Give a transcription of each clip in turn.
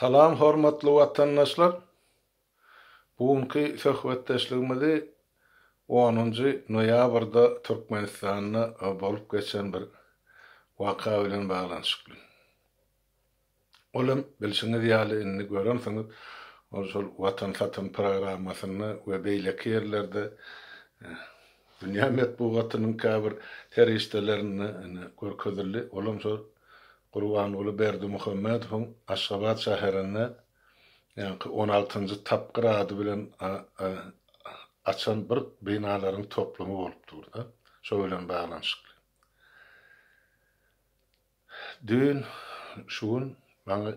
Salam hormatly watandaşlar. Bugünkü söhbetdeşligimizi 10-njy noýabrda Türkmenistanda bolup geçen bir waka bilen baglanşykly. Olam bilşiňiz ýaly inni görensiňiz, şol Watan Satan programasyny we beýleki ýerlerde dünýä medeniýetiniň käbir terişdelerini görkezildi. Olam şol Gurbanoğlu Berdimuhammedowyň Aşgabat şäherinde 16-njy tapgyr ady bilen açan bir binalaryň toplumy bolup durdy. Şo bilen baglanşykly. Dün şuň maňa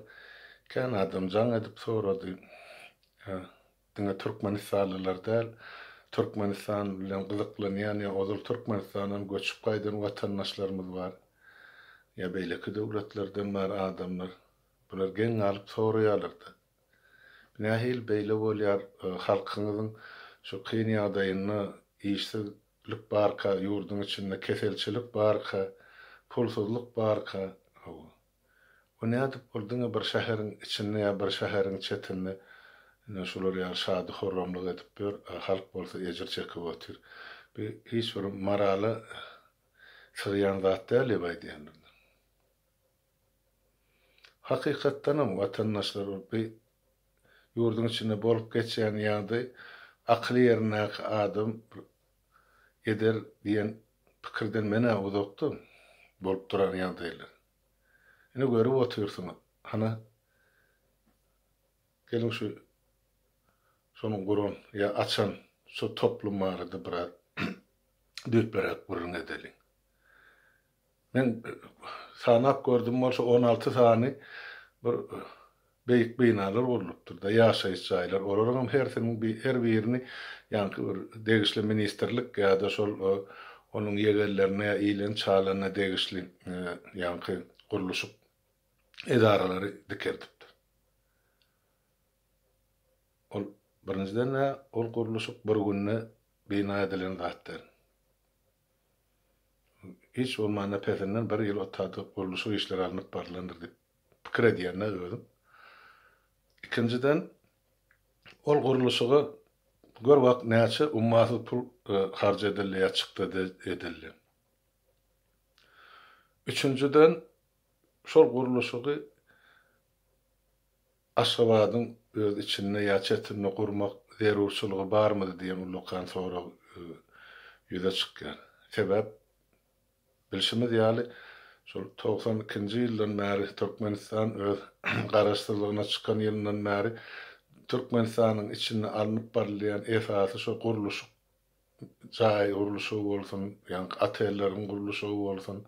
kan adam jaň edip sorady. Diňe Türkmenistanlylar däl, Türkmenistan bilen gyzyklanýan ýa ozal Türkmenistanyň göçüp gaýdan watandaşlarymyz bar. Ya beýleki döwletlerden bar adamlar. Bular geň alyp soraýarlardy. Nähil beýle bolýar halkyňyzyň şu kyn ýagdaýyny, işsizlik barka, ýurduň içinde keselçilik barka, pulsuzlyk barka. O nädip boldyňa bir şäheriň içinde ýa bir şäheriň çetinde şular ýa şady horramlyk edip ber, halk bolsa ejir çekip otur. Hiç bir maraly sygýan zat däl ýa-da. Hakykatdanam watandaşlar ýurdun içinde bolup geçýän ýagdaý akly ýerine adam eder diýen pikirden mene uzakdy bolup duran ýagdaýlar. Ine görüp oturýarsyňyz. Hana gelin şonuň guran ýa açan şu toplumlarda bir düýpberek gurun edeli. Men sanap gördüm bolsa 16 sany bir beýik binalar bolupdyr da ýaşaýyş jaýlar. Olaryň her birini ýa-ni bir degişli ministerlik ýa-da şol onuň ýegerlerine ilen çalaryna degişli ýa-ni gurulşyk edaralary dikerdipdir. Ol birinciden ol gurulşyk bir günne bina edilen zatlar. Hiç olmana pesinden bir ýyl otady gurulşyk işleri alınıp barlandyr diýip pikir edýärne özüm. İkinciden ol gurulşygy gör wagt näçe ummaty pul harç edildi ýa çykdy edildi. Üçüncüden şol gurulşygy Aşgabatyň öz içinde ýa çetinde gurmak zerurçylygy barmy diýen ulykan sonra ýüze çykýar. Sebäp bilşimiz ýaly şol 92-nji ýyldan bäri Türkmenistan öz garaşdyrlygyna çykan ýyldan bäri Türkmenistanyň içinde alınıp barylýan esasy şo gurulşyk jaý gurulşygy bolsun, ýa-ni atelleriň gurulşygy bolsun,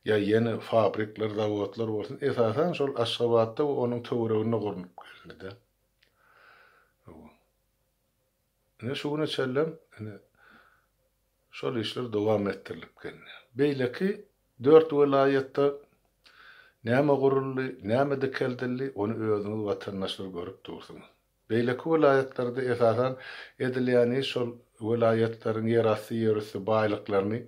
ýa ýeni fabrikler, zawodlar bolsun, esasan şol Aşgabatda we onuň töwereginde gurunup geldi. Ine şuňa çellem, şol işler dowam etdirilip geldi. Beýleki 4 welaýatda näme guruldy, näme dikeldildi, onu özüňiz watandaşlar görüp dursunuz. Beýleki welaýatlarda esasan edilýän şol welaýatlaryň ýerasy ýöresi baýlyklaryny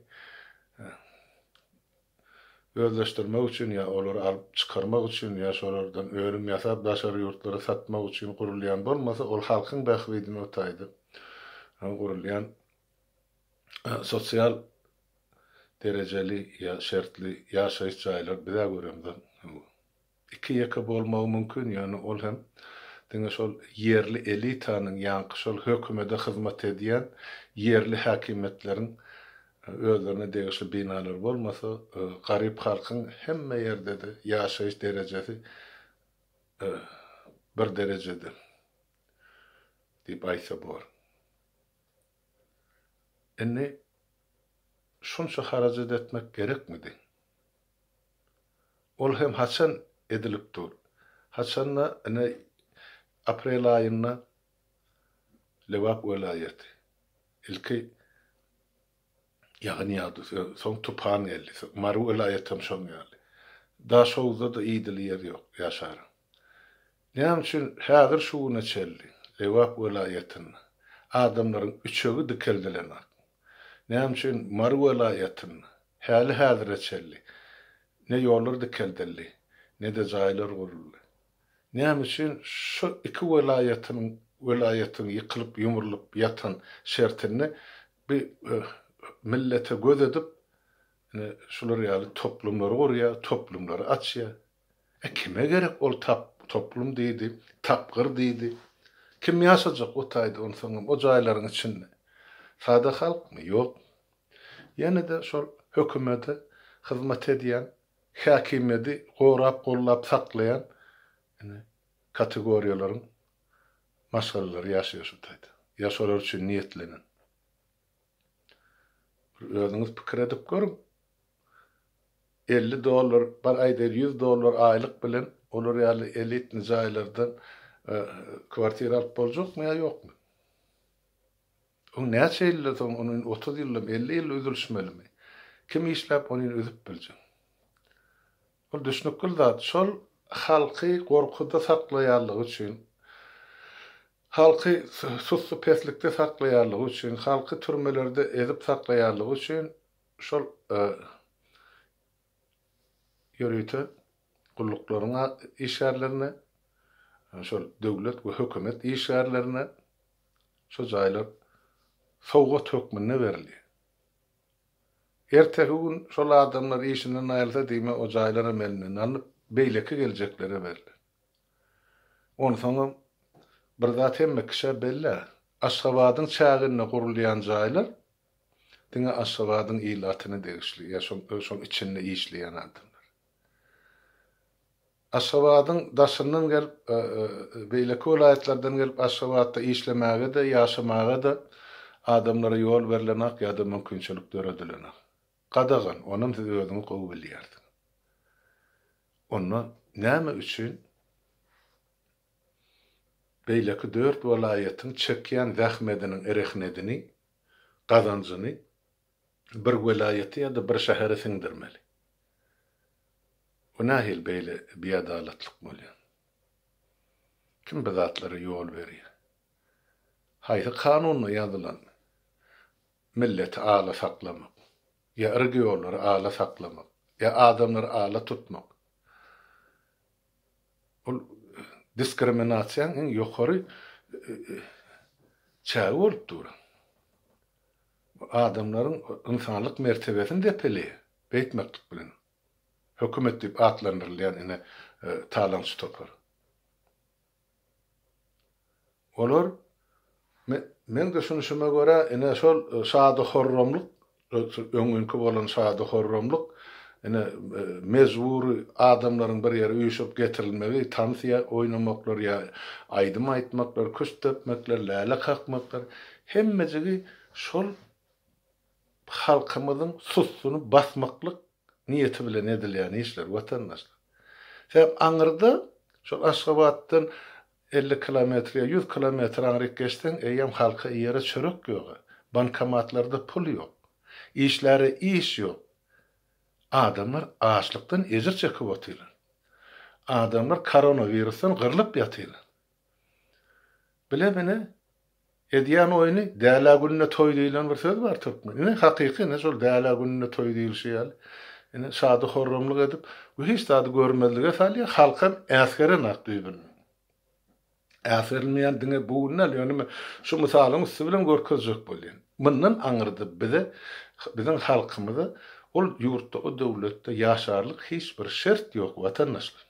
özleşdirmek üçin ýa olary alyp çykarmak üçin ýa şolardan öňüm ýasap daşary ýurtlara satmak üçin gurulýan bolmasa ol halkyň bähwidini ötäýdi. Gurulýan sosial dereceli ýa şertli ýaşaýyş jaýlar bize göremden. Iki ýeke bolmagy mümkin, ýani ol hem diňe şol yerli elitanyň ýa şol hökümete hyzmat edýän yerli häkimetleriň özlerine degişli binalar bolmasa, garyp halkyň hemme ýerde de ýaşaýyş derecesi bir derecede diýip aýsa bolar. Enne şunça haracat etmek gerekmidi? Ol hem haçan edilipdir. Haçanna aprel ayında Lewap welaýaty. Ilki ýagny ýagdy, soň tupan geldi. Maru welaýatam şoň geldi. Da şowda da iýdil ýer ýok, ýaşar. Näme üçin häzir şuňa çeldi? Lewap welaýatyny adamlaryň üçegi dikeldiler. Näme üçin Maru welaýatyny häzir çeldi? Ne ýollar dikeldi, ne de jaýlar guruldy. Näme üçin şu iki welayatyň ýykılıp ýumurulup ýatan şertini bir millete göz edip şular ýaly toplumlary gorýa, toplumlary açýa. Kime gerek ol toplum diýdi, tapgyr diýdi. Kim ýaşajak o taýda onsoň o jaýlaryň içinde? Sada halkmy? Ýok. Ýene-de şol hökümete hyzmat edýän, häkimeti gorap gollap saklayan kategoriýalaryň masalary ýaşaýar şu taýda. Ýaşalar üçin niýetlenen. Özüňiz pikir edip görüň. $50 bar aýda $100 aýlyk bilen olar ýaly elitni jaýlardan kwartira alyp boljakmy ýa ýokmy? O näçe ýyl onuň 30 ýyl 50 ýyl üzülüşmelimi? Kim işläp ony üzüp biljek? Ol düşnükli zat şol halky gorkuda saklaýarlygy üçin, halky sussu peslikde saklaýarlygy üçin, halky türmelerde ezip saklaýarlygy üçin şol ýörüýte gulluklaryna işgärlerine, şol döwlet we hökümet işgärlerine şo jaýlar sowgat hökmüne berilýär. Ertegi gün şol adamlar işinden aýrylsa diýme o jaýlara melinden alyp beýleki geljekleri berilýär. Onsoň bir zat hemme kişe belli. Aşgabatyň çägine gurulýan jaýlar diňe Aşgabatyň ilatyny degişli, ýa şol içinde işleýän adamlar. Aşgabatyň daşyndan gelip beýleki welaýatlardan gelip Aşgabatda işlemäge de, ýaşamaga da adamlara ýol berilenak ýa-da mümkinçilikler ödülenek. Qadagan, onuň özüni gowy bilýärdi. Onu näme üçin beýleki 4 welaýatyň çekýän zähmetiniň ereknedini, gazanjyny bir welaýaty ýa-da bir şähere siňdirmeli. O nähil beýle biadalatlyk bolýar. Kim bu zatlary ýol berýär? Haýsy kanunla ýazylan milleti ala saklamak, ya ırgı yolları ala saklamak, ya adamları ala tutmak. O diskriminasiýanyň ýokary çägi bolup duran. Adamlaryň insanlyk mertebesini depelýär, beýtmeklik bilen. Hökümet diýip atlandyrylýan ine talançy topar. Olar men de şunuşuma göre ine şol şady horramlyk, öňünki bolan şady horramlyk ine mezbur adamlaryň bir ýere üýşüp getirilmegi, tansiýa oýnamaklar ýa aýdym aýtmaklar, köş töpmekler, läle kakmaklar hemmejigi şol halkymyzyň sussuny basmaklyk niýeti bilen edilýän işler watandaşlar. Sebäp aňyrda şol Aşgabatdan 50 kilometre, 100 kilometre aňryk geçsen, eýem halka ýere çörek ýok. Bankomatlarda pul ýok. İşleri iş ýok. Adamlar açlykdan ejir çekip otyrlar. Adamlar koronavirusdan gyrlyp ýatyrlar. Bilemine edýän oýny däla gününe toý diýilen bir söz bar türkmen. Ine hakyky ne şol däla gününe toý diýilşýär. Ine şady horramlyk edip, bu hiç zady görmezlige salýar, halkam äskere nakdyýbyn. Äserilmeýän diňe bu näl ýöne şu misalyň üstü bilen görkezjek bolýan. Mundan aňyrdy biziň halkymyzy ol ýurtda, o döwletde ýaşarlyk hiç bir şert ýok watandaşlar.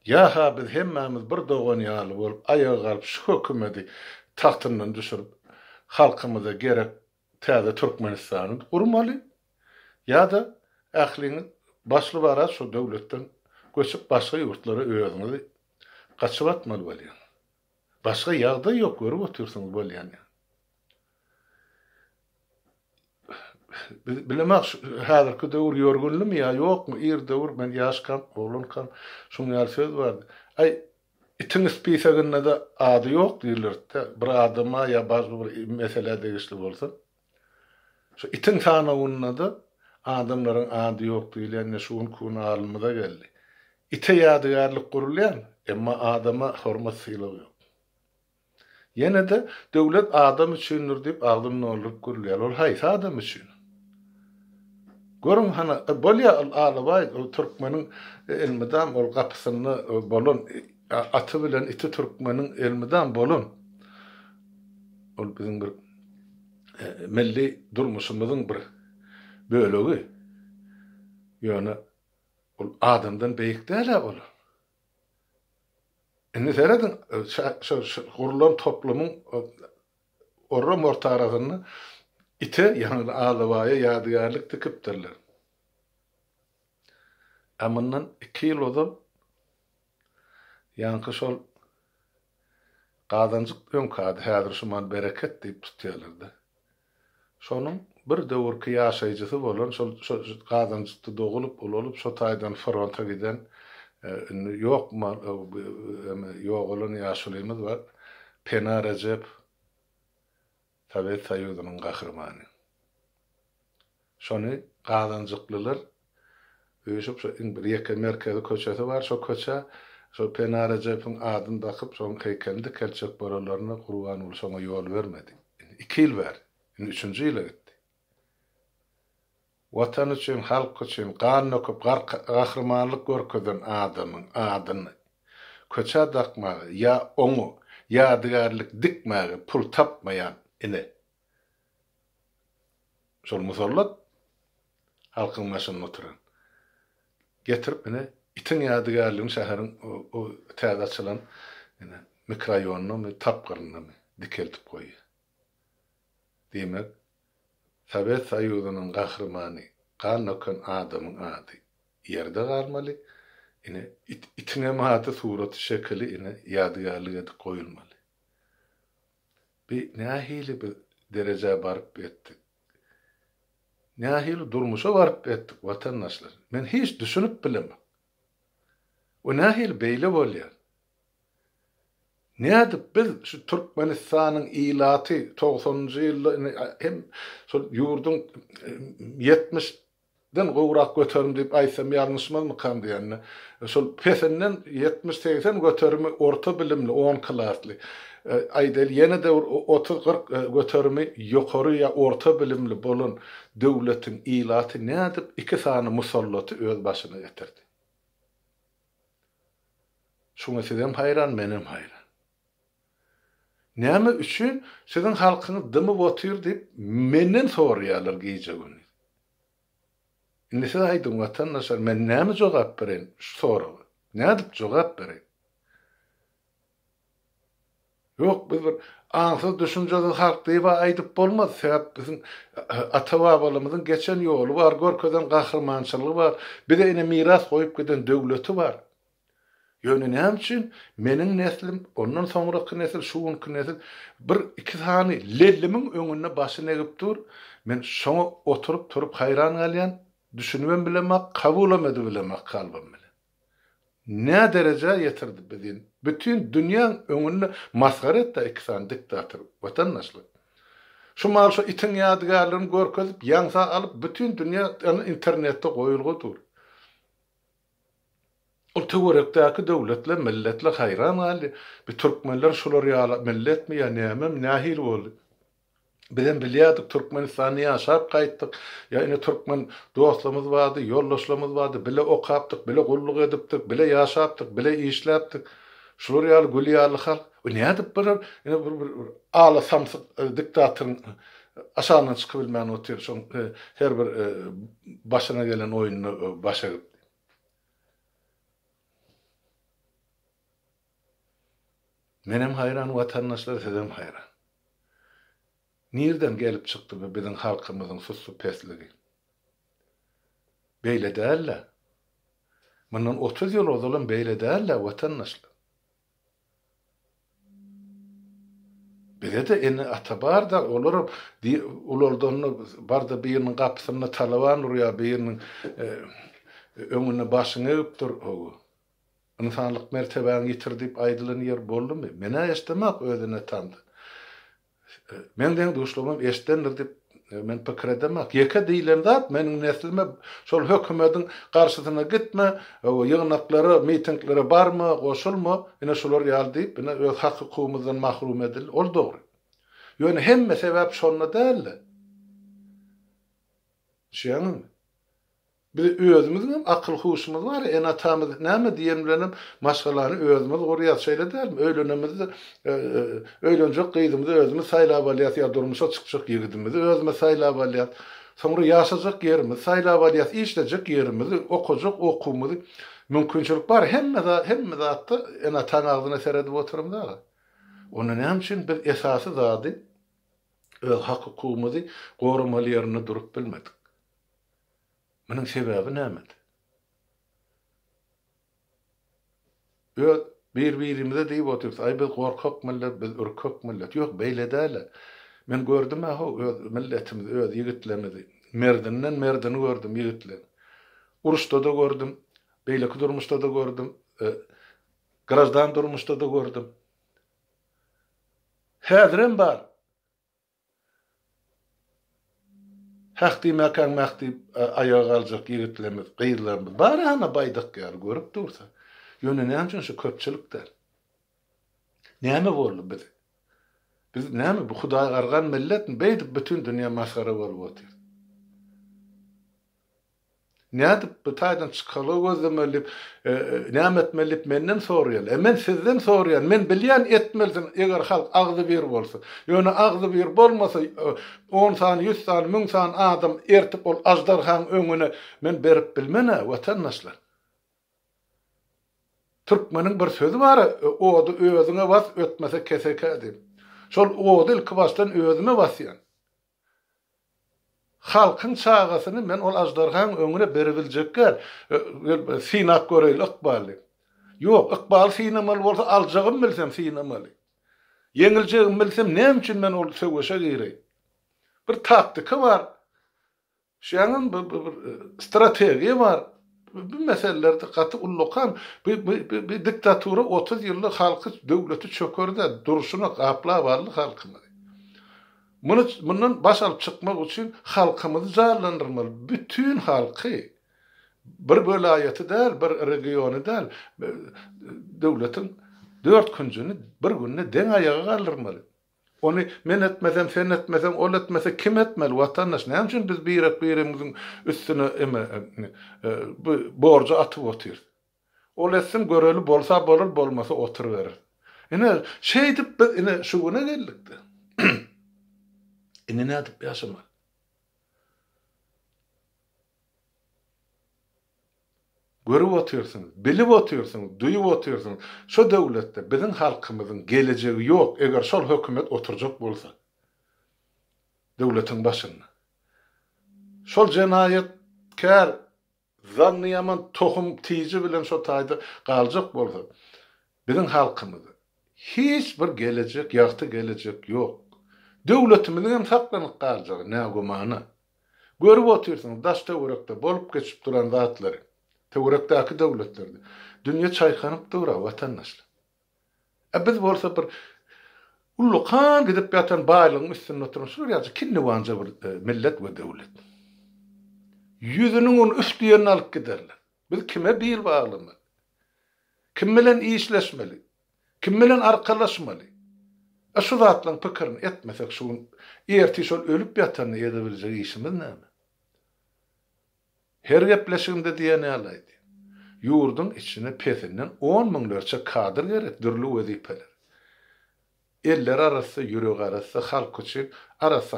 Ýa-ha biz hemmämiz bir dogan ýaly bolup aýaga galyp şu hökümeti tahtyndan düşürip halkymyza gerek täze Türkmenistany gurmaly ýa-da ähliňi başly bara şu döwletden göçüp başga ýurtlara öýüňizi gaçyp atmaly bolýar. Başga ýagda ýok görüp otursaňyz bolýan. Bilemek häzirki döwür ýörgünlümi ýa ýokmy? Ir döwür men ýaşkam, oglankan şuň ýaly söz bardy. Ay itiň spesagynda da ady ýok diýirler. Bir adama ýa bazı bir mesele degişli bolsa. Şu itiň sanawyna da adamlaryň ady ýok diýilen şuň kun alymyza geldi. Ite ýadygarlyk gurulýan, emma adama hormat sylagy ýok. Ýene de döwlet adam üçindir diýip agdymny olyp gurulýar. Ol haýsy adam üçin? Görün hana bolya alabay o Türkmenin elmidan ol kapısyny bolun atı bilen iti Türkmenin elmidan bolun. Ol bizim bir milli durmuşymyzyň bir bölegi. Ýöne ol adamdan beýik däl ol. Indi seredin gurulan toplumyň orram ortaragyny ite ýani alabaya ýadygarlyk dikipdirler. Amyndan 2 ýyl odam ýanky şol gadanjyk öňkady häzir şuman bereket diýip tutýarlar. Şonuň bir döwürki ýaşaýjysy bolan şol gadanjykda dogulup olup şo taýdan fronta giden ýokma ýok olan ýaşulymyz bar. Pena Recep Sovet Soýuzynyň gahrymany. Şonu gadanjyklylar öýüşip şo bir ýeke merkezi köçesi bar, şo köçe şo Pena Recep'iň adyny takyp şoň heýkelinde kelçek boralaryna gurban bolup şoňa ýol bermedi. 2 ýyl ber. 3-nji ýyla gitdi. Watan üçin, halk üçin gan okup gahrmanlyk görkezden adamyň adyny köçe dakmagy ýa oňu ýadygarlyk dikmäge pul tapmaýan ine. Şol musallat halkyň başyna oturan. Getirip ine itin ýadygarlygyny şäheriň o täze açylan ine mikroraýonyna tapgyryna dikeltip goýýar. Demek Sovet Soýuzynyň gahrymany gan okan adamyň ady ýerde galmaly. Ine itine mahaty suraty şekli ine ýadygarlyk edip goýulmaly. Bir nähili bir derece baryp etdik. Nähili durmuşa baryp etdik watandaşlar. Men hiç düşünüp bilemem. O nähili beýle bolýar. Nädip biz şu Türkmenistanyň ilaty 90-njy ýylda hem şol ýurdun 70-den gowrak göterim diýip aýsam ýalňyşmymy kandy ýani. Şol pesenden 70-80 göterimi orta bilimli 10 klasly. Aýdal ýene de 30-40 göterimi ýokary ýa orta bilimli bolan döwletiň ilaty nädip 2 sany musallaty öz başyna getirdi. Şuňa sizem hayran, menem hayran. Näme üçin sizin halkyňyz dymy botyr diýip menden soraýarlar gije güni. Indi siz aýdyň watandaşlar, men näme jogap beren şu soraga? Nädip jogap beren? Ýok, biz bir ansız düşünjeli halk diýip aýdyp bolmaz. Sebäp bizim ata-babalarymyzyň geçen ýoly bar, görkezden gahrmançylygy bar. Bir de ine miras goýup giden döwleti bar. Ýöne näme üçin meniň neslim, ondan soňraky nesil, şuňky nesil bir 2 sany lellimiň öňüne başyny egip dur. Men şoňa oturup turup hayran galýan, düşünmem bilemek, kabul etmedi bilemek kalbam bilen. Ne derece yetirdi bizim? Bütün dünýä öňüne masgar etdi 2 sany diktator watandaşlar. Şu mal şu itin ýadygarlygyny görkezip, ýaňsa alyp bütün dünýä internetde goýulgudyr. O töwerekdäki döwletler, milletler hayran galdy. Bir türkmenler şolar ýaly milletmi ýa näme nähil boldy. Bilen bilýärdik Türkmenistany ýaşap gaýtdyk. Ýa ine türkmen dostlarymyz bardy, ýoldaşlarymyz bardy. Bile okapdyk, bile gulluk edipdik, bile ýaşapdyk, bile işläpdik. Şolar ýaly gülýärli halk. O nädip bir ala samsyk diktatoryň aşagyna çykyp bilmän otyr şoň her bir başyna gelen oýuny başa. Menem hayran watandaşlar, sizem hayran. Nerden gelip çykdy bu biziň halkymyzyň sussu pesligi? Beýle däller. Mundan 30 ýyl ozalan beýle däller watandaşlar. Bile de ene atabar da olaryp ulardan barda biriniň gapysyna talaban urýar, biriniň öňüne başyny öpdir o. İnsanlyk mertebäni ýitirdip aýdylan ýer boldymy? Mene eşdemek özüne tandy. Menden duşlumam eşdendir dip men pikir edemek. Ýeke diýilen zat meniň neslime şol hökümetiň garşysyna gitme, o ýygnaklary, mitinglere barmy, goşulma, ine şolar ýaly diýip, ine öz hakykymyzdan mahrum edil. Ol dogry. Ýöne hemme sebäp şonda däl. Şeňmi? Biz özümüzün akıl huşumuz var, en atamız näme diýen bilenem maşgalany özümüz gorýa şeýle dälmi? Öýlenemizi öýlenjek gyýdymyzy özümüz saýlap alýas, ýa durmuşa çykjak ýigidimizi özüme saýlap alýas. Soňra ýaşajak ýerimiz, saýlap alýas, işlejek ýerimizi, okujak okumuzy mümkinçilik bar. Hemme zatda en atan agzyna seredip oturumda. Onu näme üçin biz esasy zady öz hak hukukumuzy gorumaly ýerine durup bilmedik. Bunun sebebi näme? Bir-birimize diýip oturýar, "Ay biz gorkak millet, biz ürkek millet." Ýok, beýle däl. Men gördüm öz milletimiz, öz ýigitlerimizi. Merdini gördüm ýigitler. Uruşda da gördüm, beýleki durmuşda da gördüm, grajdan durmuşda da gördüm. Häzirem bar. Hakdy mekan ayağa aljak ýigitlerimiz, gyýylarymyz bar ana baýdyk ýar görüp dursa. Ýöne näme üçin şu köpçülikler? Näme boldy biz? Biz näme bu Hudaý gargan milletmi? Beýdip bütün dünýä masgara bolup otyr. Nädip bu taýdan çykaly gözlemelip, näme etmelip menden sorýar. Men sizden sorýar. Men bilýän etmelsin eger halk agzy bir bolsa. Ýöne agzy bir bolmasa 10 san, 100 san, 1000 san adam ertip ol ajdarhan öňüne men berip bilmene watandaşlar. Türkmenin bir sözü var, odu özüne bas ötmese keseke diýip. Şol odu ilki başdan özüme basýan. Halkın çağasını men ol ajdarhan öňüne beribiljekler. Sinak göreyl ykbaly. Ýok, ykbal sinamaly bolsa aljagym bilsem sinamaly. Yeňiljegim bilsem näme üçin men ol söwüşe gireyim? Bir taktika var. Şeňin bir strategiýa var. Bu meselelerde gaty ullukan bir diktatura 30 ýyllyk halky döwleti çökörde duruşuna gaplap barly halkyny. Bundan baş alıp çykmak üçin halkymyzy jarlandyrmaly. Bütün halky bir bölaýaty däl, bir regiony däl, döwletin 4 küncüni bir günne deň ayaga galdyrmaly. Onu men etmesem, sen etmesem, ol etmese kim etmeli? Watandaş näme üçin biz birimiziň üstüne bu borcu atyp otyr. Ol etsin göreli bolsa bolur, bolmasa oturuverir. Ene şeýdip biz ene şu güne geldikdi. Ene nädip ýaşama? Görüp oturýarsyňyz, bilip oturýarsyňyz, duýup oturýarsyňyz. Şo döwletde biziň halkymyzyň gelejegi ýok, eger şol hökümet oturjak bolsa. Döwletiň başynda. Şol jenaýatkär, zanny ýaman tohum tiýji bilen şo taýda galjak bolsa, biziň halkymyzy hiç bir gelejek, ýagty gelejek ýok. Döwletimiziň hem saklanyp galjak, näme gumana. Görüp oturýarsyňyz, daş töwerekde bolup geçip duran zatlary. Töwerekdäki döwletlerde dünýä çaýkanyp durar watandaşlar. Biz bolsa bir ullukan gidip ýatan baýlygyň üstüne oturmuşlar ýa-da kinni wanja bir millet we döwlet. Ýüzüniň onu üstüne alyp giderler. Biz kime bil baglymy? Kim bilen işleşmeli? Kim bilen arkalaşmaly? Şu zatlaryň pikirini etmesek şu erti şol ölüp ýatanyny edebiljek işimiz näme? Her gepleşigimde diýeni alaydy. Ýurdun içine pesinden 10 miňlerçe kadr gerek, dürli wezipeler. Eller arasy, ýürek arasy, halk üçin arasy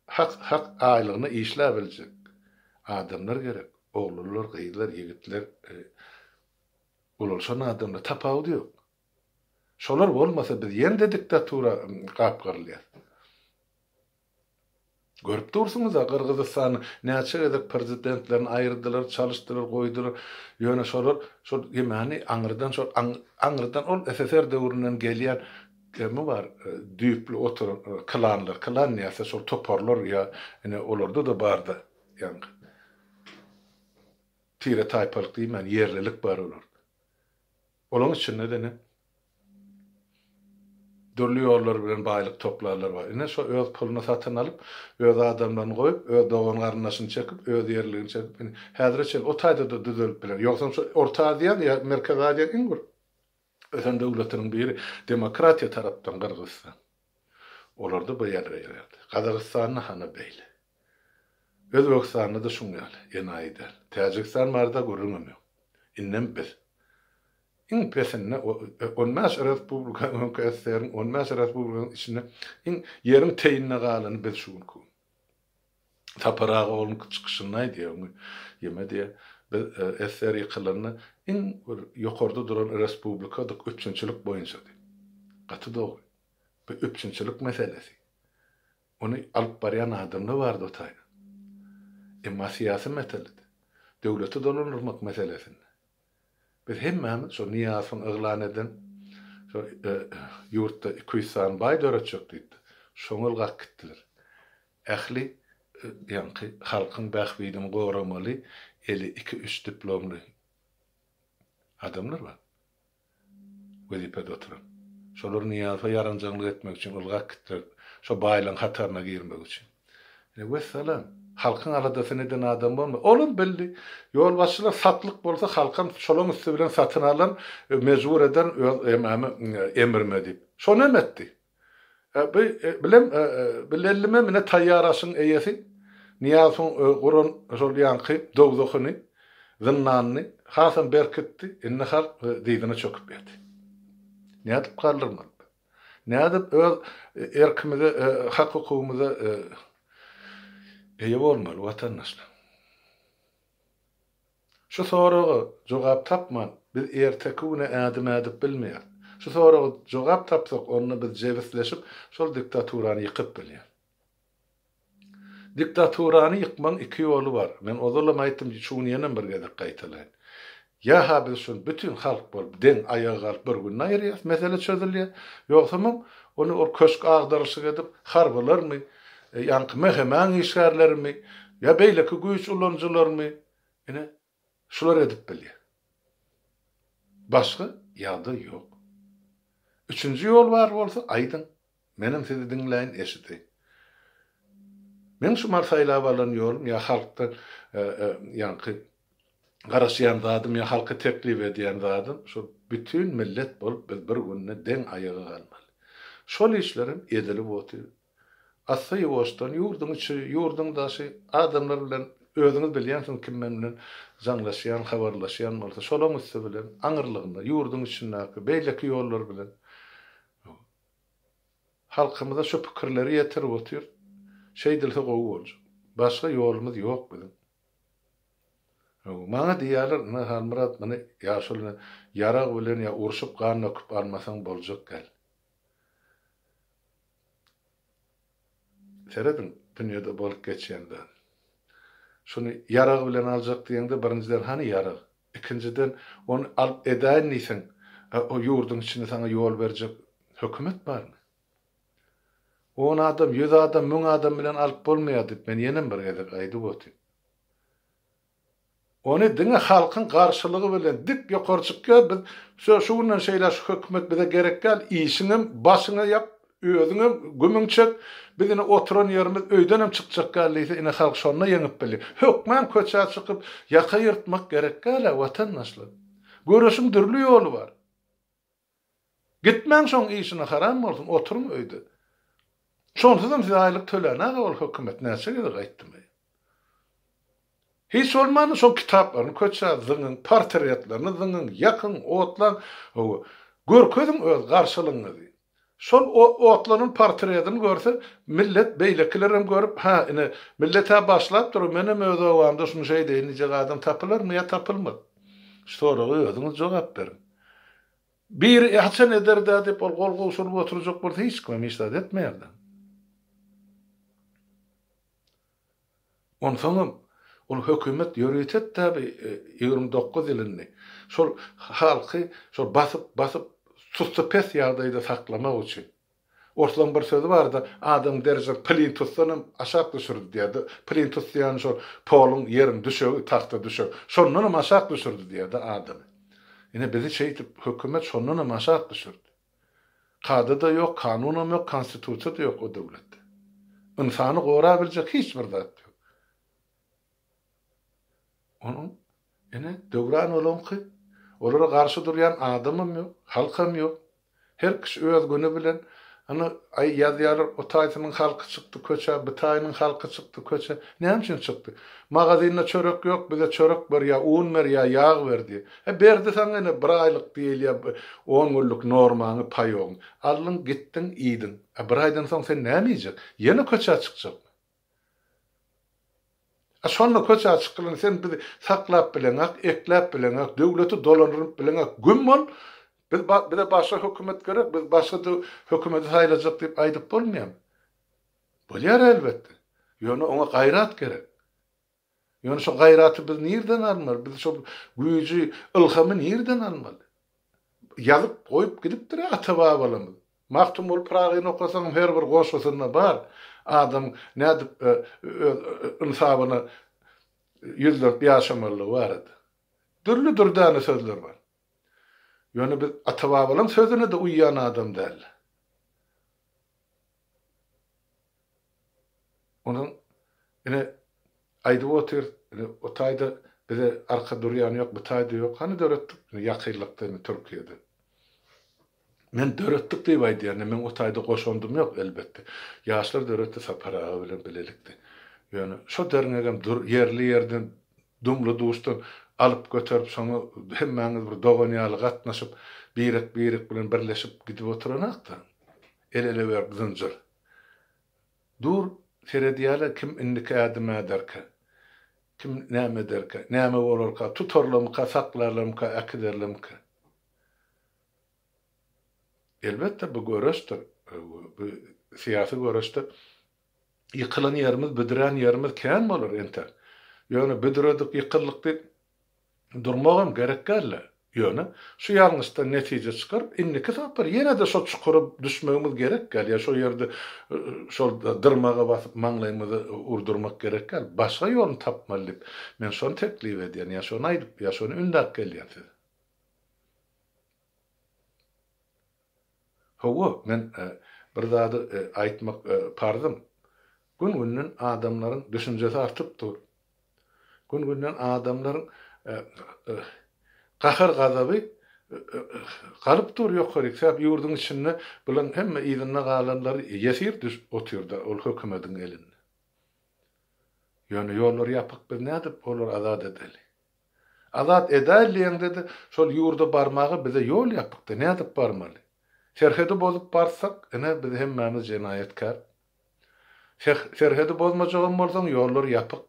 hak aýlygyny işläp biljek adamlar gerek. Oglanlar, gyýylar, ýigitler, ulaşan adamlar tapawdy ýok. Şolar bolmasa biz ýende diktatura gapgyrlýar. Görüp dursunuz da Kırgızistan näçe edip prezidentlerini aýyrdylar, çalışdylar, goýdular. Ýöne şolar ýemani aňyrdan ol SSR döwründen gelýän mi var? Düýpli oturan klanlar, klan näse şol toparlar ýa ene olarda da barda. Ýani tire taýpalyk diýmen ýerlilik bar olar. Olaň üçin nedeni? Dörlü ýollar bilen baýlyk toplarlar var. Ine şo öz puluna satyn alyp, öz adamlaryny goýup, öz dogan garnaşyny çekip, öz ýerligini çekip, häzirçe o taýda da düzelip bilen. Ýoksa şo Orta Aziýa ýa Merkez Aziýa ingur. Ösen döwletiniň biri demokratiýa tarapdan Kyrgyzstan. Olarda bu ýerler ýerdi. Kazakystanyň hana beýle. Özbekistan'da da şuňaly, enaýdy. Täjikistan barda görüňem ýok. Innem biz. İň pesenine olmaz Respublika KSR'in olmaz Respublikanyň içinde iň ýeriň teýinine galany biz şuňku. Taparağı olun çıkışınay diýär. Ýeme diýär. Biz SR ýykylyny iň ýokarda duran respublikada öpçünçilik boýunça diýär. Gaty dogry. Bu öpçünçilik meselesi. Onu alyp barýan adamlar bardy otay. Emma siýasy mesele. Döwleti dolanyrmak meselesi. Biz hemmemiz şo niýasyň eglan eden şo ýurtda 200 san baý döretjek diýdi. Şoňul gak gitdiler. Ähli ýa-ni halkyň bähbidini gowramaly 2-3 diplomly adamlar bar. Wezipede oturan. Şolar niýaza ýaranjaglyk etmek üçin ulgak gitdiler. Şo baýlaryň hataryna girmek üçin. Wessalam. Halkyň aradasyny eden adam bolma. Olum bildi. Ýol başçylar satlyk bolsa halkym şolaň üstü bilen satyn alan mejbur eden emrime diýip. Şonu emetdi. Bilellime mine taýyarasyň eýesi niýasyň guran şol ýanky dogdogyny zyndanny hasan berkitdi. Inne halk diýdine çöküp berdi. Nädip galdyrmaly? Nädip öz erkimize, hak hukukumuza eýe bolmaly watandaşlar. Şu soraga jogap tapman, biz erteki güne ädim bilmeýär. Şu soraga jogap tapsak, onu biz jebisleşip şol diktaturany ýykyp bilýär. Diktaturany ýykmaň iki ýolu bar. Men ozalam aýtdym, şuny ýene bir gezek gaýtalaýyn. Ya biz şun bütün halk bolup den ayağa alyp bir gün aýrýar, mesele çözülýär. Ýoksamy onu o köşk agdaryşyk edip harbalarmy, ýanky mehemen işgärlermi, ya beýleki güýç ulanjylarmy, ene şular edip bilýär. Başga ýagdaý ýok. Üçüncü ýol bar bolsa aýdyn. Menim sizi dinleýin, eşidi. Men şu marsaýlap alan ýolum ya halkdan ýanky garaşýan zadym ya halka teklip edýän zadym şu bütün millet bolup biz bir günne den ayağa galmaly. Şol işlerim edilip otyr. Asy ýoşdan ýurdun içi, ýurdun daşy adamlar bilen özüňiz bilýänsiz kimmen bilen zaňlaşýan, habarlaşýan bolsa şolaň üstü bilen aňyrlygynda ýurdun içindäki beýleki ýollar bilen halkymyza şu pikirleri ýetirip otyr. Şey dilse gowy bolýar. Başga ýolumyz ýok bizim. Maňa diýerler, Halmurat, meni ýaşulyny ýarag bilen ýa urşup ganyny öküp almasaň boljak gel. Seredin, dünýede bolup geçýände. Şunu ýarag bilen aljak diýende birinciden hani ýarag, ikinciden onu alyp edäň niýsen, o ýurdun içinde sana ýol berjek hökümet barmy? 10 adam, 100 adam, 1000 adam bilen alyp bolmaýar diýip men ýene bir gezek aýdyp otyrym. Onu diňe halkyň garşylygy bilen dik ýokary çykýar, biz şu bilen şeýler hökümet bize gerek gel, işiňem başyňa ýap, özüňe gömüň çek, bizine oturan ýerimiz öýdenem çykjak gelýse, ine halk şonda ýeňip bilýär. Hökmen köçä çykyp ýaka ýyrtmak gerek gel, watandaşlar. Görüşiň dürli ýoly bar. Gitmäň şoň işine haram bolsun, oturun öýde. Şonsuzam size aýlyk tölenä ol hökümet näçe gerek aýtdym. Hiç olmadı şo kitaplarını köçä zyňyň portretlerini zyňyň ýakyn otlan görkezim öz garşylygyny. Şol otlaryň portretini görse millet beýlekilerim görüp ha ine millete başlap durup menem öz owamda şunu şey deýin nice adam tapylarmy ýa tapylmaz. Soragy özüňiz jogap berin. Bir haçan eder de dep ol gol goşulyp oturjak bolsa hiç kim işlet etmeýärdi. Onsoňam ol hökümet ýöretet tabi 29 ýylyny. Şol halky şol basyp tutsa pes ýagdaýda saklamak üçin. Ortadan bir sözi barda adam derejek pilin tutsanam aşak düşürdi diýdi. Pilin tutsaýan şol polun ýerim düşög, taxta düşög. Şondan aşak düşürdi diýdi adam. Ine bizi şeýtip hökümet şondan aşak düşürdi. Kada da ýok, kanunam ýok, konstitusiýa da ýok o döwletde. Insany gora biljek hiç bir zat ýok. Onun ene döwran olanky olara garşy durýan adamym ýok, halkam ýok. Her kişi öz güni bilen Ana ay yazýarlar o taýsynyň halky çykdy köçe, bu taýynyň halky çykdy köçe. Näme üçin çykdy? Magazynda çörek ýok, bize çörek ber ya un ber ya ýağ berdi. Berdi saňa bir aýlyk diýil ya 10 günlük normany paýoň. Allyň gitdiň iýdin. Bir aýdan soň sen näme ýejek? Ýene köçe çykjak. Şonda köçe çykýan sen bizi saklap bileňek, eklep bileňek, döwleti dolandyryp bileňek gün bol. Bir de başka hükümet gerek, biz başka da hükümeti sayılacak deyip aydıp bolmaýan. Bolýar elbetde. Ýöne ona gayrat gerek. Ýöne şu gayraty biz nerden almaly? Biz şu güýji, ilhamy nerden almaly? Ýazyp goýup gidipdir ata-babalarymyz. Maktumul Pragyny okasaň her bir goşgusynda bar. Adam nädip insabyny ýüzlep ýaşamaly bar. Türlü durdany sözler bar. Ýöne biz ata-babalarym sözüne de uýýan adam däl. Onun ine aýdyp otyr, o taýda bize arka durýan ýok, bu taýda ýok. Hany döretdik? Ýakyrlykdyny Türkiýede. Men döretdik diýip aýdýar, men o taýda goşandym ýok elbetde. Ýaşlar döretdi sapara bilen bilelikdi. Ýöne şo derňegem ýerli ýerden dumly duşdan alıp götürüp soňa hemmäňiz bir doganýaly gatnaşyp birek bilen birleşip gidip oturanakda. Ele berip zynjyr. Dur serediýala kim indiki adama derke. Kim näme derke? Näme bolarka? Tutarlymka, saklarlymka, akiderlymka. Elbetde bu görüşdir. Bu siyasi görüşdir. Ýykylan ýerimiz, bidiren ýerimiz kän bolar ente. Ýöne bidiredik, ýykylykdy. Durmagam gerek gelle. Ýöne şu ýalňyşdan netije çykyryp indiki tapar ýene de şo çukurup düşmegimiz gerek gel. Ya şo ýerde şol dyrmaga basyp maňlaýymyzy urdurmak gerek gel. Başga ýoluny tapmaly dip men şonu teklip edýän, ya şonu aýdyp, ya şonu ündäp gelýän. Howa men bir zady aýtmak parzym. Gün-günden adamlaryň düşünjesi artypdyr. Gün-günden adamlaryň qahar gazaby galyp dur ýokary. Sebäp ýurdun içinde bilen hemme ýygyna galanlar ýesir otyrda ol hökümetiň elinde. Ýöne ýollar ýapyk bir nädip olar azat edeli. Azat edeliň dedi, şol ýurda barmagy bize ýol ýapykdy. Nädip barmaly? Serhedi bozup barsak, ene biz hemmämiz jenayetkar. Serhedi bozmajagan bolsaň ýollar ýapyk.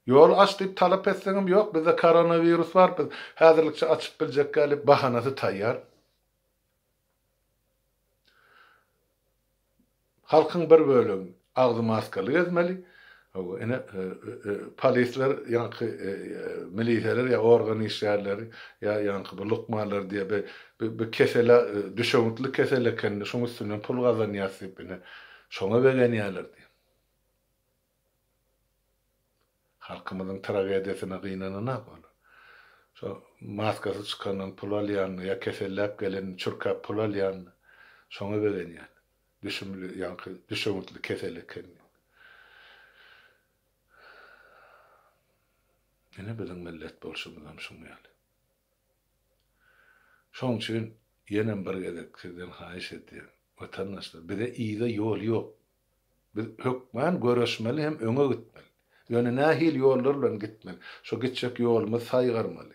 Yol aç diýip talap etseňim ýok, bizde koronavirus bar, biz häzirlikçe açyp biljek gelip bahanasy taýýar. Halkyň bir bölegi agzy maskaly gezmeli. Ene polisler ýa-ni milisiýalar ýa organ işgärleri ýa ýa-ni bu lukmalar diýe bir kesele düşöňütli kesele kendi şoň üstünden pul gazanýasyp ene şoňa begenýärler. Halkımızın tragediyasına gıynanan olur. So, maskası çıkanan pul alyan, ya kesellep gelen çürkap pul alyan, şonu veren yani. Düşümlü keseli kendi. Yine bizim millet bolşumuzdan şunmayali. Şoň üçin ýene bir gezek sizden haýyş edýär. Vatandaşlar, bize iyide ýol ýok. Biz hökmen görüşmeli hem öňe gitmeli. Ýöne nähil ýollar bilen gitmeli. Şo gitjek ýolumyz saýgarmaly.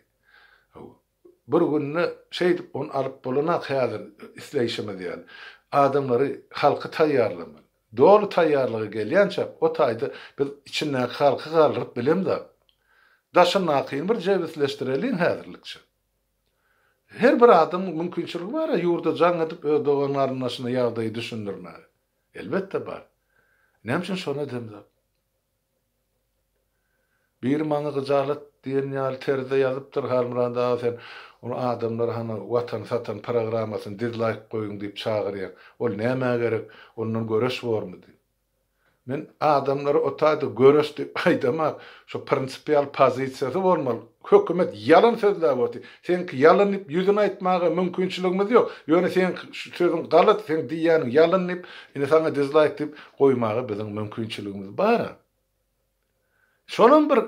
Bir günne şeýdip onu alyp bolanak häzir isleýişimiz ýaly. Adamlary halky taýýarlamaly. Dolu taýýarlygy gelýänçe o taýda biz içinden halky galyryp bilemde. Daşyny akyn bir jewizleşdirelin häzirlikçe. Her bir adam mümkinçiligi bar, ýurda jaň edip ödögenlaryň aşyna ýagdaýy düşündirmek. Elbetde bar. Näme üçin şonu demde? Bir maňy gyjalat diýen ýaly terze ýazypdyr halmyranda sen onu adamlar hany watan satan programasyny dislike goýun diýip çagyrýar. Ol näme gerek? Ondan görüş bormydy? Men adamlary o taýda görüş diýip aýdamak, şo prinsipial pozisiýasy bolmaly. Hökümet ýalan sözler boldy. Senki ýalanyp ýüzüne aýtmagy mümkinçiligimiz ýok. Ýöne sen sözüň galat, sen diýýäň ýalanyp, ine sana dislike diýip goýmagy biziň mümkinçiligimiz bar. Şonun bir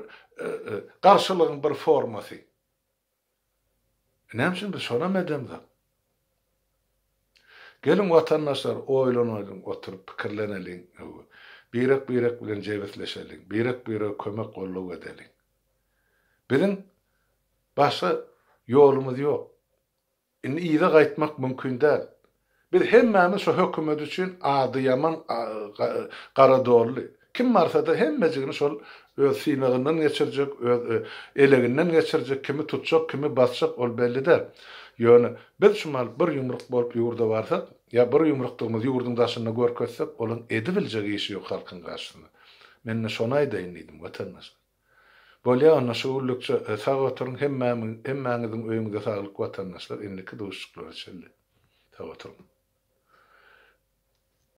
karşılığın bir forması. Näme üçin biz şona medemde? Gelin vatandaşlar oýlanaýyn, oturup pikirleneliň. Birek bilen jebetleşeliň. Birek kömek gollap edeliň. Biziň başga ýolumuz ýok. Indi ýyla gaýtmak mümkin däl. Biz hemmämiz şu hökümet üçin ady ýaman gara dorly. Kim barsa da hemmejigini şol öz synagynyň geçirjek, öz eleginden geçirjek, kimi tutjak, kimi basjak ol bellidir. Ýöne biz şumal bir ýumruk bolup ýurda barsak, ýa bir ýumrukdygymy ýurdun daşyna görkezsek, olaň edibiljek işi ýok halkyň garşysynda. Men şonu aýdaýyn diýdim watandaş. Bolýa ana şu ullukça sag oturuň hemmäňiziň öýüňizde saglyk watandaşlar, indiki dostluklar içinde. Sag oturuň.